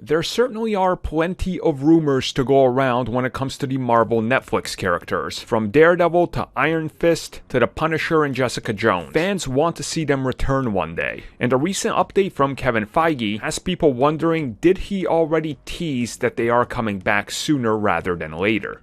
There certainly are plenty of rumors to go around when it comes to the Marvel Netflix characters. From Daredevil to Iron Fist to the Punisher and Jessica Jones. Fans want to see them return one day. And a recent update from Kevin Feige has people wondering, did he already tease that they are coming back sooner rather than later?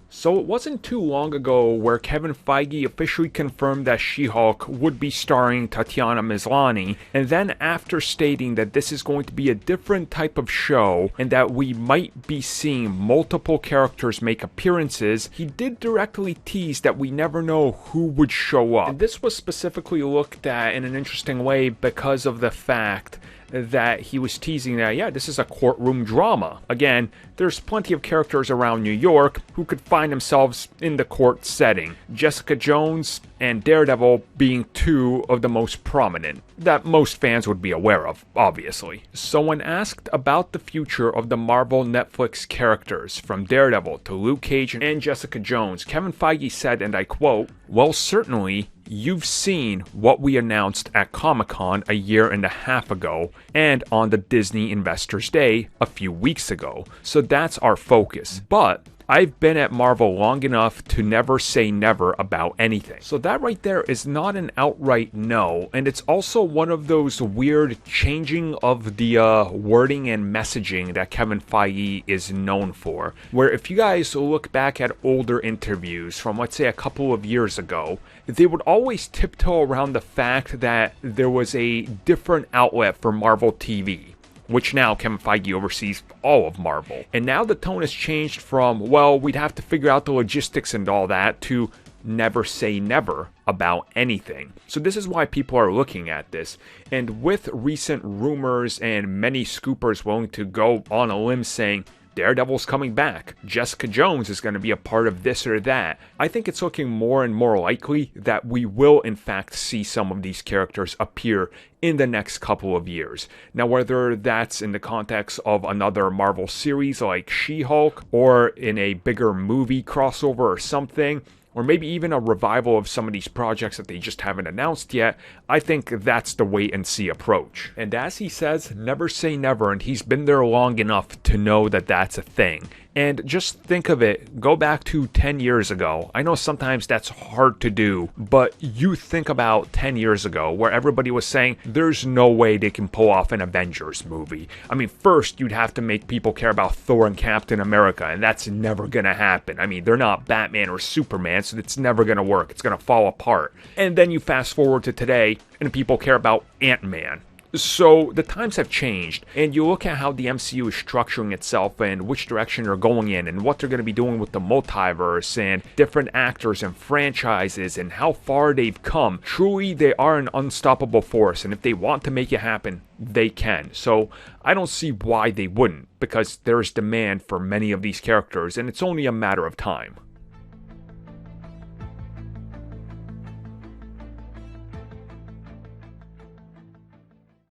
So it wasn't too long ago where Kevin Feige officially confirmed that She-Hulk would be starring Tatiana Maslany, and then after stating that this is going to be a different type of show and that we might be seeing multiple characters make appearances, he did directly tease that we never know who would show up. And this was specifically looked at in an interesting way because of the fact that he was teasing that, yeah, this is a courtroom drama. Again, there's plenty of characters around New York who could find themselves in the court setting. Jessica Jones and Daredevil being two of the most prominent that most fans would be aware of, obviously. So when asked about the future of the Marvel Netflix characters, from Daredevil to Luke Cage and Jessica Jones, Kevin Feige said, and I quote, "Well, certainly, you've seen what we announced at Comic-Con a year and a half ago and on the Disney Investors Day a few weeks ago. So that's our focus. But I've been at Marvel long enough to never say never about anything." So that right there is not an outright no, and it's also one of those weird changing of the wording and messaging that Kevin Feige is known for. Where if you guys look back at older interviews from, let's say, a couple of years ago, they would always tiptoe around the fact that there was a different outlet for Marvel TV, which now Kevin Feige oversees all of Marvel. And now the tone has changed from, well, we'd have to figure out the logistics and all that, to never say never about anything. So this is why people are looking at this. And with recent rumors and many scoopers willing to go on a limb saying, Daredevil's coming back, Jessica Jones is going to be a part of this or that, I think it's looking more and more likely that we will in fact see some of these characters appear in the next couple of years. Now, whether that's in the context of another Marvel series like She-Hulk, or in a bigger movie crossover or something, or maybe even a revival of some of these projects that they just haven't announced yet, I think that's the wait and see approach. And as he says, never say never, and he's been there long enough to know that that's a thing. And just think of it, go back to 10 years ago. I know sometimes that's hard to do, but you think about 10 years ago where everybody was saying there's no way they can pull off an Avengers movie. I mean, first you'd have to make people care about Thor and Captain America, and that's never gonna happen. I mean, they're not Batman or Superman, so it's never gonna work. It's gonna fall apart. And then you fast forward to today, and people care about Ant-Man. So the times have changed, and you look at how the MCU is structuring itself and which direction they're going in and what they're going to be doing with the multiverse and different actors and franchises and how far they've come. Truly, they are an unstoppable force, and if they want to make it happen, they can. So I don't see why they wouldn't, because there is demand for many of these characters, and it's only a matter of time.